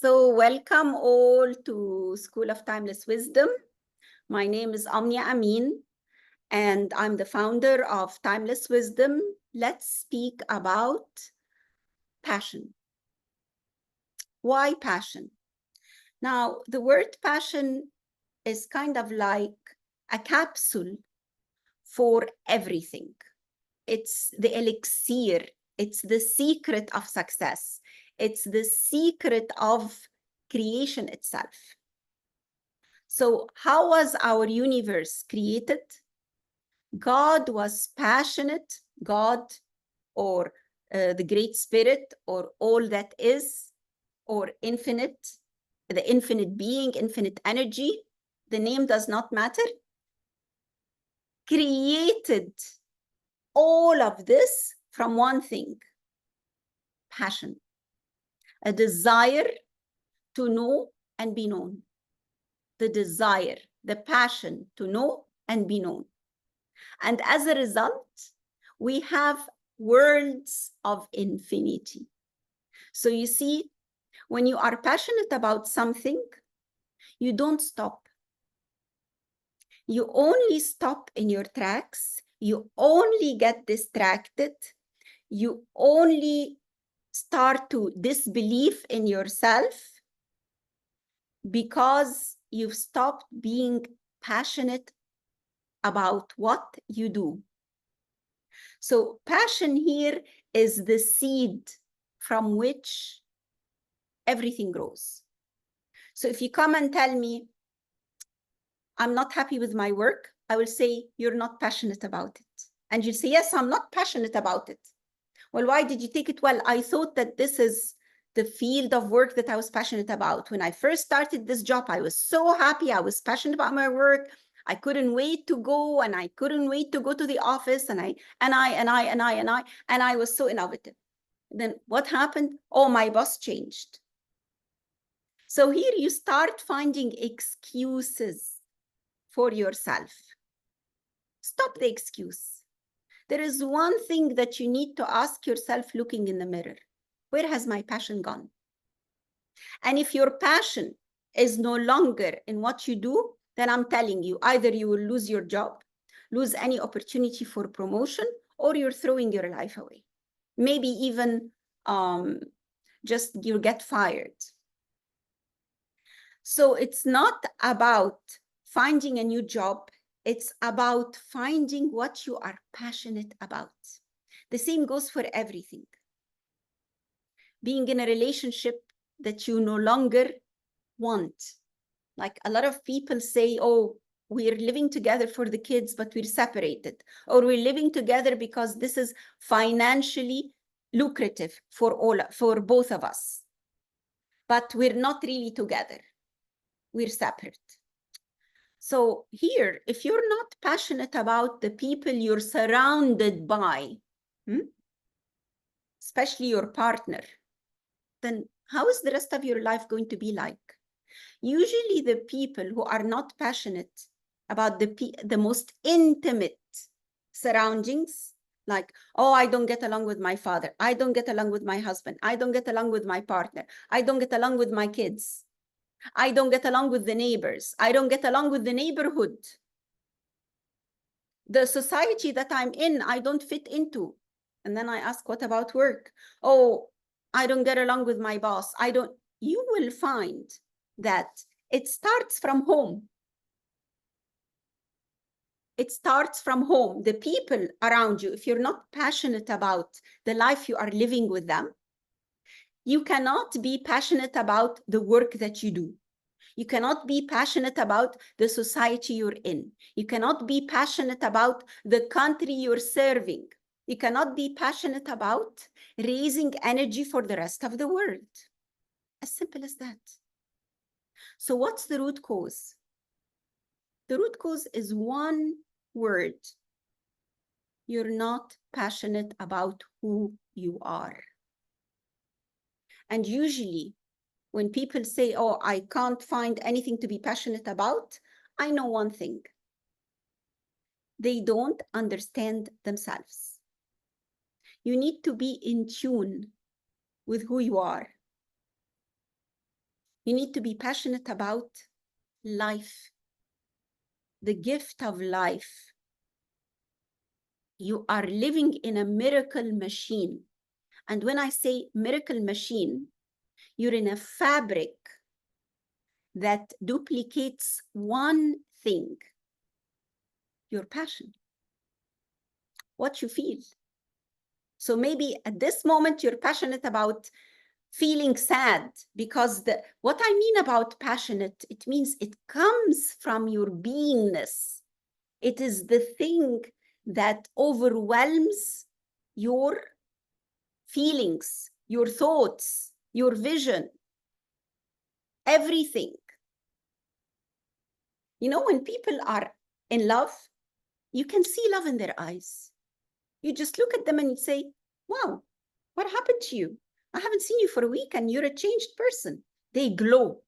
So welcome all to School of Timeless Wisdom. My name is Amnia Amin, and I'm the founder of Timeless Wisdom. Let's speak about passion. Why passion? Now, the word passion is kind of like a capsule for everything. It's the elixir. It's the secret of success. It's the secret of creation itself. So how was our universe created? God was passionate, God or the Great Spirit or all that is, or infinite, the infinite being, infinite energy, the name does not matter, created all of this from one thing, passion, a desire to know and be known. The desire, the passion to know and be known. And as a result, we have worlds of infinity. So you see, when you are passionate about something, you don't stop. You only stop in your tracks. You only get distracted. You only start to disbelieve in yourself because you've stopped being passionate about what you do. So passion here is the seed from which everything grows. So if you come and tell me, I'm not happy with my work, I will say, you're not passionate about it. And you'll say, yes, I'm not passionate about it. Well, why did you take it? Well, I thought that this is the field of work that I was passionate about. When I first started this job, I was so happy. I was passionate about my work. I couldn't wait to go, and I couldn't wait to go to the office, and I was so innovative. Then what happened? Oh, my boss changed. So here you start finding excuses for yourself. Stop the excuse. There is one thing that you need to ask yourself looking in the mirror. Where has my passion gone? And if your passion is no longer in what you do, then I'm telling you, either you will lose your job, lose any opportunity for promotion, or you're throwing your life away. Maybe even just you get fired. So it's not about finding a new job. It's about finding what you are passionate about. The same goes for everything. Being in a relationship that you no longer want. Like a lot of people say, oh, we're living together for the kids, but we're separated. Or we're living together because this is financially lucrative for both of us. But we're not really together. We're separate. So here, if you're not passionate about the people you're surrounded by, especially your partner, then how is the rest of your life going to be like? Usually the people who are not passionate about the most intimate surroundings, like, oh, I don't get along with my father, I don't get along with my husband, I don't get along with my partner, I don't get along with my kids, I don't get along with the neighbors, I don't get along with the neighborhood. The society that I'm in, I don't fit into. And then I ask, what about work? Oh, I don't get along with my boss. You will find that it starts from home. It starts from home. The people around you, if you're not passionate about the life you are living with them, you cannot be passionate about the work that you do. You cannot be passionate about the society you're in. You cannot be passionate about the country you're serving. You cannot be passionate about raising energy for the rest of the world. As simple as that. So what's the root cause? The root cause is one word. You're not passionate about who you are. And usually, when people say, oh, I can't find anything to be passionate about, I know one thing. They don't understand themselves. You need to be in tune with who you are. You need to be passionate about life, the gift of life. You are living in a miracle machine. And when I say miracle machine, you're in a fabric that duplicates one thing, your passion, what you feel. So maybe at this moment, you're passionate about feeling sad, because what I mean about passionate, it means it comes from your beingness. It is the thing that overwhelms your feelings, your thoughts, your vision, everything. You know, when people are in love, you can see love in their eyes. You just look at them and you say, wow, what happened to you? I haven't seen you for a week and you're a changed person. They glow.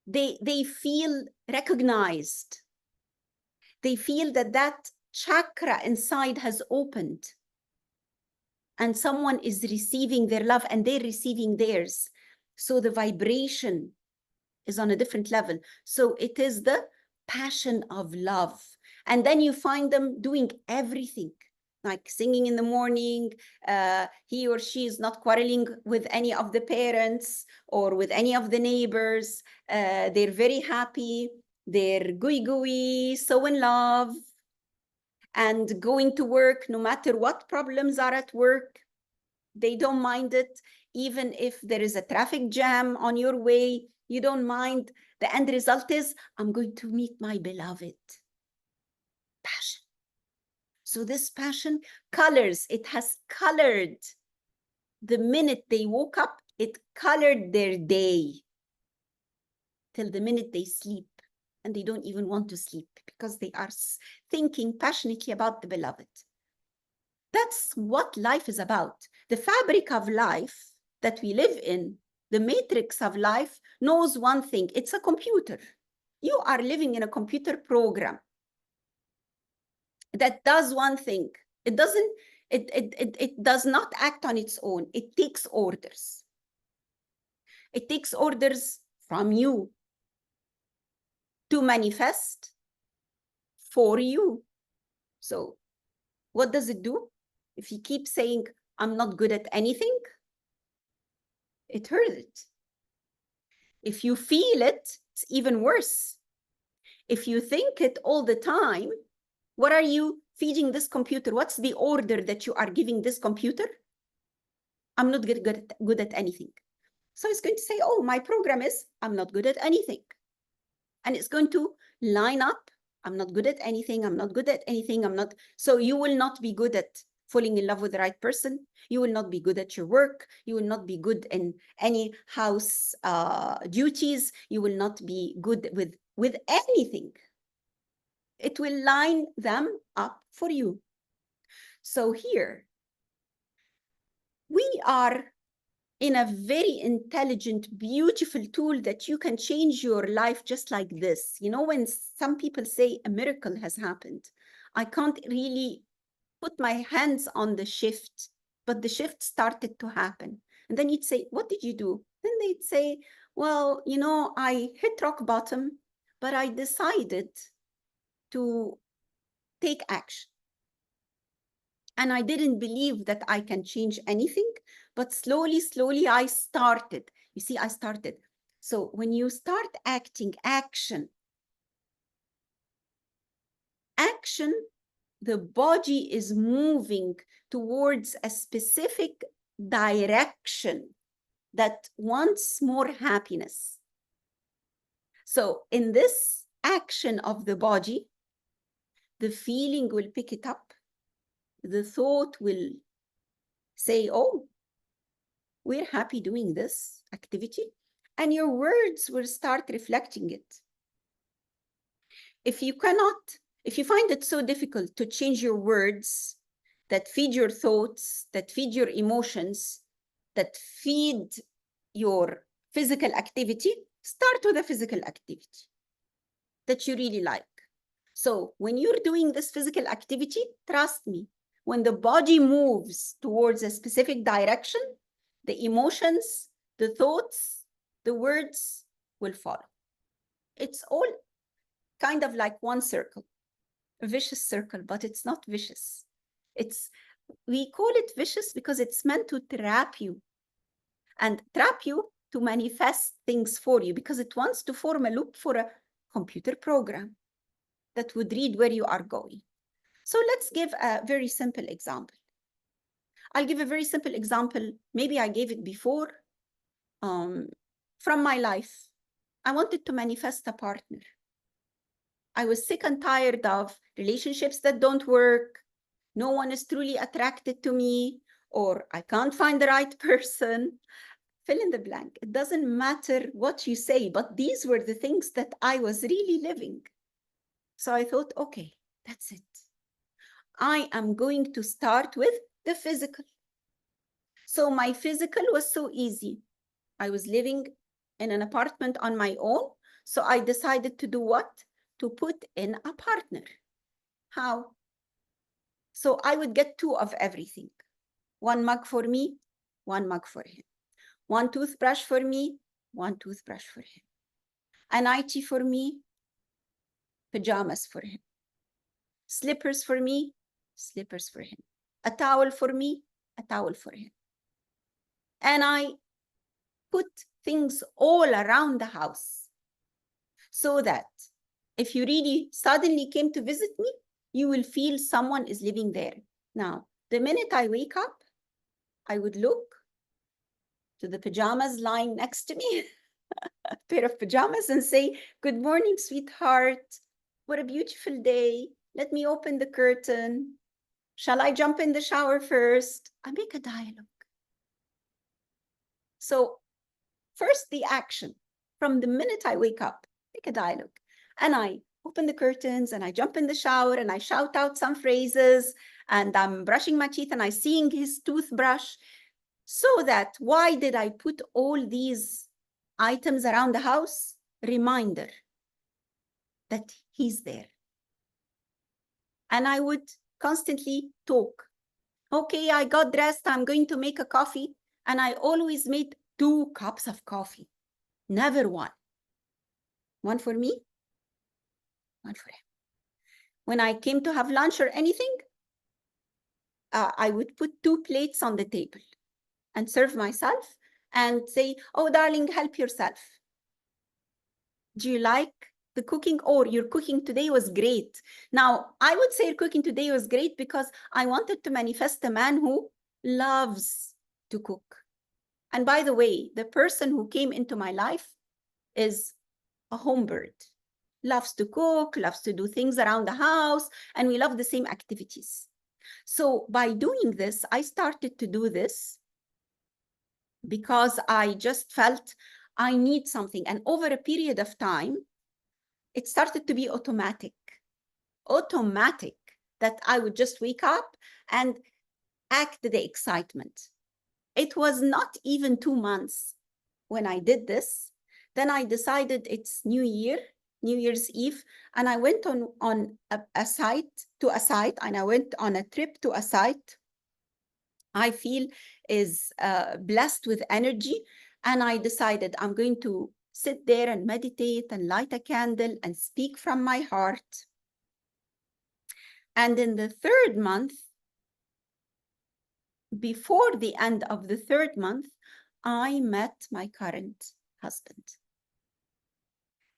They feel recognized. They feel that that chakra inside has opened and someone is receiving their love and they're receiving theirs. So the vibration is on a different level. So it is the passion of love. And then you find them doing everything, like singing in the morning. He or she is not quarreling with any of the parents or with any of the neighbors. They're very happy. They're gooey, so in love. And going to work, no matter what problems are at work, they don't mind it. Even if there is a traffic jam on your way, you don't mind. The end result is, I'm going to meet my beloved. Passion. So this passion colors, it has colored. The minute they woke up, it colored their day till the minute they sleep. And they don't even want to sleep because they are thinking passionately about the beloved. That's what life is about. The fabric of life that we live in, the matrix of life, knows one thing. It's a computer. You are living in a computer program that does one thing. It does not act on its own. It takes orders. It takes orders from you to manifest for you. So what does it do? If you keep saying, I'm not good at anything, it hurts it. If you feel it, it's even worse. If you think it all the time, what are you feeding this computer? What's the order that you are giving this computer? I'm not good at anything. So it's going to say, oh, my program is, I'm not good at anything. And it's going to line up, I'm not good at anything, I'm not good at anything, I'm not. So you will not be good at falling in love with the right person. You will not be good at your work. You will not be good in any house duties. You will not be good with anything. It will line them up for you. So here, we are in a very intelligent, beautiful tool that you can change your life just like this. You know, when some people say a miracle has happened, I can't really put my hands on the shift, but the shift started to happen. And then you'd say, what did you do? Then they'd say, well, you know, I hit rock bottom, but I decided to take action. And I didn't believe that I can change anything, but slowly I started. You see, I started. So when you start acting, action, the body is moving towards a specific direction that wants more happiness. So in this action of the body, the feeling will pick it up. The thought will say, oh, we're happy doing this activity. And your words will start reflecting it. If you find it so difficult to change your words that feed your thoughts, that feed your emotions, that feed your physical activity, start with a physical activity that you really like. So when you're doing this physical activity, trust me, when the body moves towards a specific direction, the emotions, the thoughts the words will follow. It's all kind of like one circle, a vicious circle, but it's not vicious. We call it vicious because it's meant to trap you, and trap you to manifest things for you, because it wants to form a loop for a computer program that would read where you are going. So let's give a very simple example. I'll give a very simple example. Maybe I gave it before. From my life, I wanted to manifest a partner. I was sick and tired of relationships that don't work. No one is truly attracted to me, or I can't find the right person. Fill in the blank. It doesn't matter what you say, but these were the things that I was really living. So I thought, okay, that's it. I am going to start with the physical. So my physical was so easy. I was living in an apartment on my own. So I decided to do what? To put in a partner. How? So I would get 2 of everything. 1 mug for me, 1 mug for him. 1 toothbrush for me, 1 toothbrush for him. A nightie for me, pajamas for him. Slippers for me, slippers for him. A towel for me, a towel for him. And I put things all around the house so that if you really suddenly came to visit me, you will feel someone is living there. Now, the minute I wake up, I would look to the pajamas lying next to me, a pair of pajamas, and say, "Good morning, sweetheart. What a beautiful day. Let me open the curtain. Shall I jump in the shower first?" I make a dialogue. So first, the action. From the minute I wake up, make a dialogue. And I open the curtains and I jump in the shower and I shout out some phrases, and I'm brushing my teeth and I seeing his toothbrush. So that, why did I put all these items around the house? Reminder that he's there. And I would constantly talk. Okay, I got dressed, I'm going to make a coffee. And I always made 2 cups of coffee, never 1. 1 for me, 1 for him. When I came to have lunch or anything, I would put 2 plates on the table and serve myself and say, "Oh, darling, help yourself. Do you like the cooking? Or your cooking today was great." Now, I would say your cooking today was great because I wanted to manifest a man who loves to cook. And by the way, the person who came into my life is a home bird. Loves to cook, loves to do things around the house, and we love the same activities. So by doing this, I started to do this because I just felt I need something. And over a period of time, it started to be automatic that I would just wake up and act the excitement. It was not even 2 months when I did this. Then I decided it's New Year's Eve, and I went on a site, and I went on a trip to a site I feel is blessed with energy. And I decided I'm going to sit there and meditate and light a candle and speak from my heart. And in the 3rd month, before the end of the 3rd month, I met my current husband.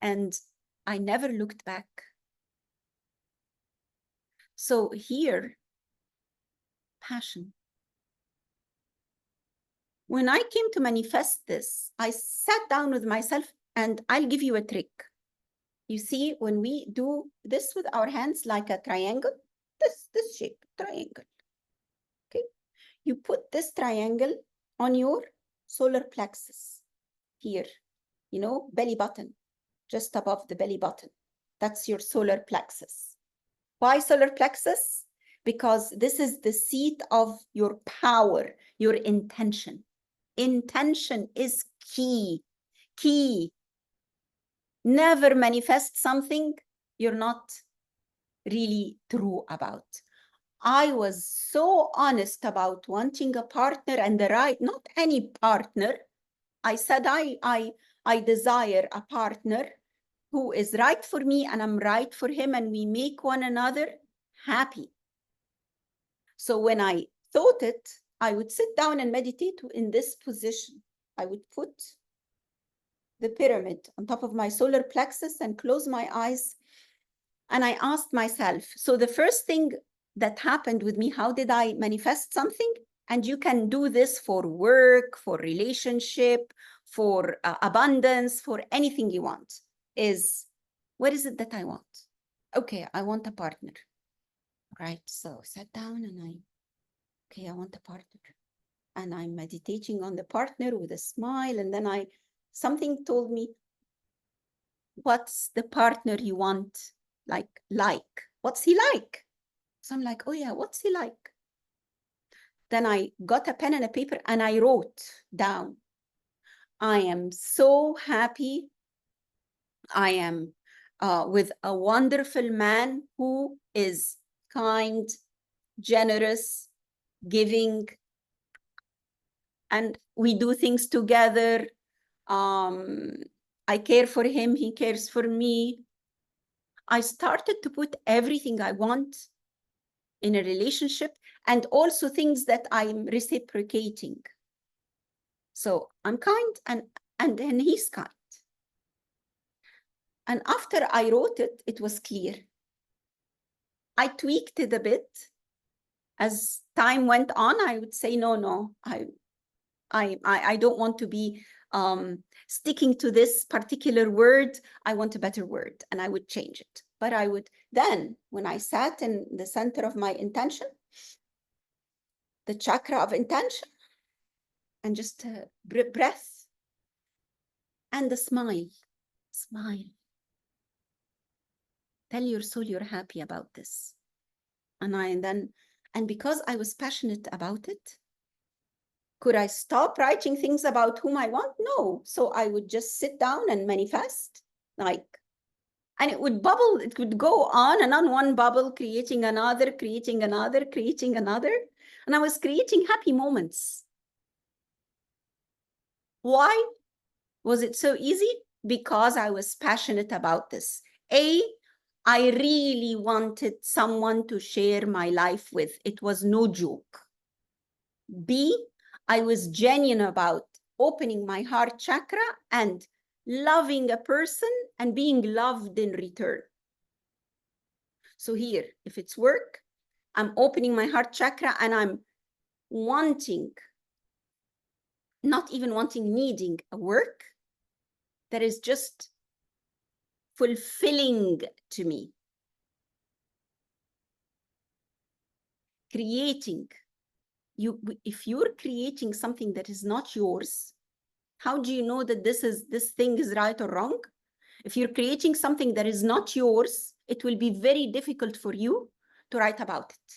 And I never looked back. So here, passion. When I came to manifest this, I sat down with myself, and I'll give you a trick. You see, when we do this with our hands like a triangle, this shape, triangle, okay? You put this triangle on your solar plexus here, you know, belly button, just above the belly button. That's your solar plexus. Why solar plexus? Because this is the seat of your power, your intention. Intention is key. Never manifest something you're not really true about. I was so honest about wanting a partner, and the right, not any partner. I said I I desire a partner who is right for me and I'm right for him, and we make one another happy. So when I thought it, I would sit down and meditate in this position. I would put the pyramid on top of my solar plexus and close my eyes. And I asked myself, so the first thing that happened with me, how did I manifest something? And you can do this for work, for relationship, for abundance, for anything you want, is what is it that I want? Okay, I want a partner, right? So sat down and okay, I want a partner. And I'm meditating on the partner with a smile. And then something told me, what's the partner you want? Like, what's he like? So I'm like, oh yeah, what's he like? Then I got a pen and a paper and I wrote down, I am so happy. I am with a wonderful man who is kind, generous, giving, and we do things together. I care for him, he cares for me. I started to put everything I want in a relationship, and also things that I'm reciprocating. So I'm kind and then he's kind. And after I wrote it, it was clear. I tweaked it a bit. As time went on, I would say, no, I don't want to be sticking to this particular word. I want a better word, and I would change it. But I would then, when I sat in the center of my intention, the chakra of intention, and just breath, and the smile. Tell your soul you're happy about this. And because I was passionate about it, could I stop writing things about whom I want? No. So I would just sit down and manifest, and it would bubble. It would go on and on, one bubble, creating another, creating another, creating another. And I was creating happy moments. Why was it so easy? Because I was passionate about this. I really wanted someone to share my life with. It was no joke. B, I was genuine about opening my heart chakra and loving a person and being loved in return. So here, if it's work, I'm opening my heart chakra and I'm wanting, not even wanting, needing a work that is just fulfilling to me. Creating. If you're creating something that is not yours, how do you know that this thing is right or wrong? If you're creating something that is not yours, it will be very difficult for you to write about it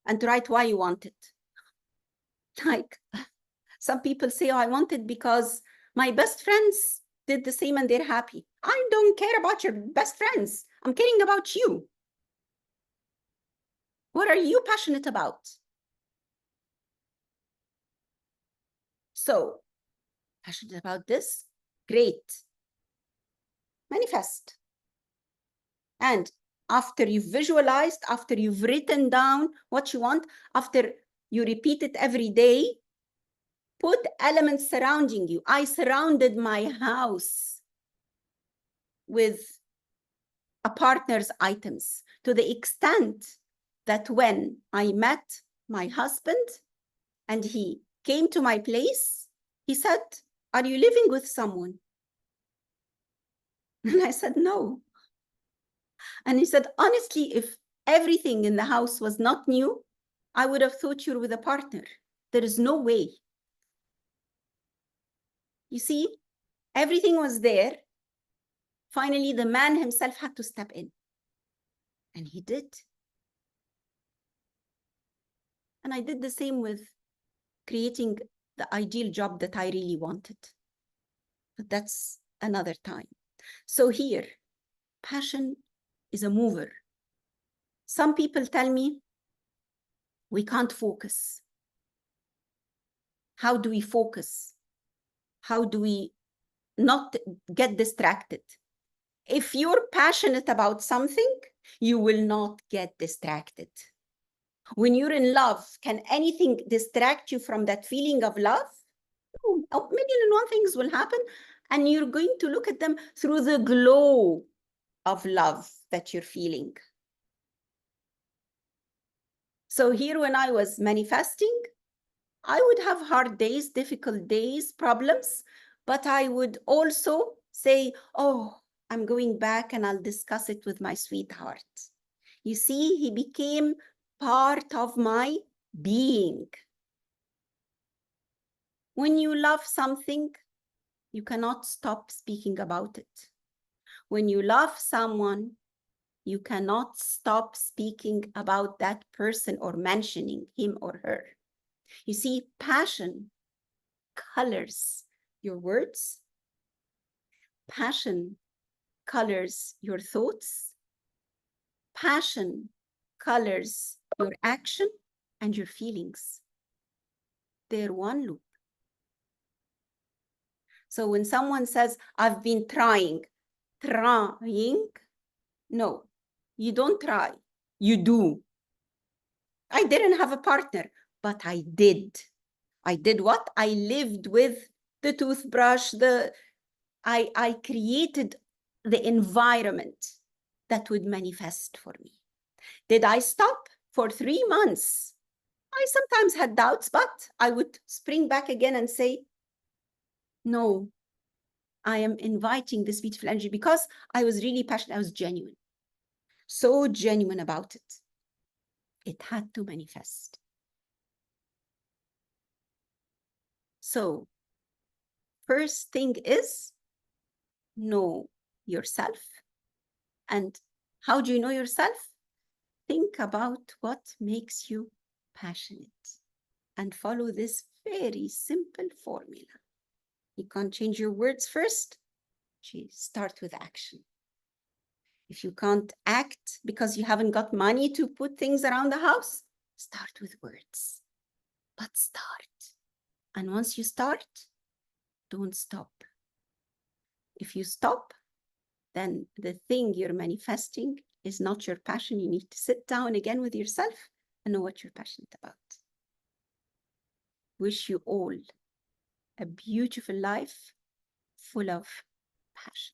and to write why you want it. Like some people say, oh, I want it because my best friends did the same and they're happy. I don't care about your best friends. I'm caring about you. What are you passionate about? So, passionate about this? Great. Manifest. And after you've visualized, after you've written down what you want, after you repeat it every day, put elements surrounding you. I surrounded my house with a partner's items to the extent that when I met my husband and he came to my place, he said, are you living with someone? And I said, no. And he said, honestly, if everything in the house was not new, I would have thought you're with a partner. There is no way. You see, everything was there. Finally, the man himself had to step in. And he did. And I did the same with creating the ideal job that I really wanted. But that's another time. So here, passion is a mover. Some people tell me, we can't focus. How do we focus? How do we not get distracted. If you're passionate about something, you will not get distracted. When you're in love, can anything distract you from that feeling of love? No, a million and one things will happen, and you're going to look at them through the glow of love that you're feeling. So here, when I was manifesting, I would have hard days, difficult days, problems, but I would also say, oh, I'm going back and I'll discuss it with my sweetheart. You see, he became part of my being. When you love something, you cannot stop speaking about it. When you love someone, you cannot stop speaking about that person or mentioning him or her. You see, passion colors your words. Passion colors your thoughts. Passion colors your action and your feelings. They're one loop. So when someone says, I've been trying, no, you don't try, you do. I didn't have a partner, but I did. I did what? I lived with the toothbrush, I created the environment that would manifest for me. Did I stop for 3 months? I sometimes had doubts, but I would spring back again and say, no, I am inviting this beautiful energy because I was really passionate. I was genuine, so genuine about it. It had to manifest. So first thing is know yourself. And how do you know yourself? Think about what makes you passionate and follow this very simple formula. You can't change your words first. Start with action. If you can't act because you haven't got money to put things around the house, start with words. But start. And once you start, don't stop. If you stop, then the thing you're manifesting is not your passion. You need to sit down again with yourself and know what you're passionate about. Wish you all a beautiful life full of passion.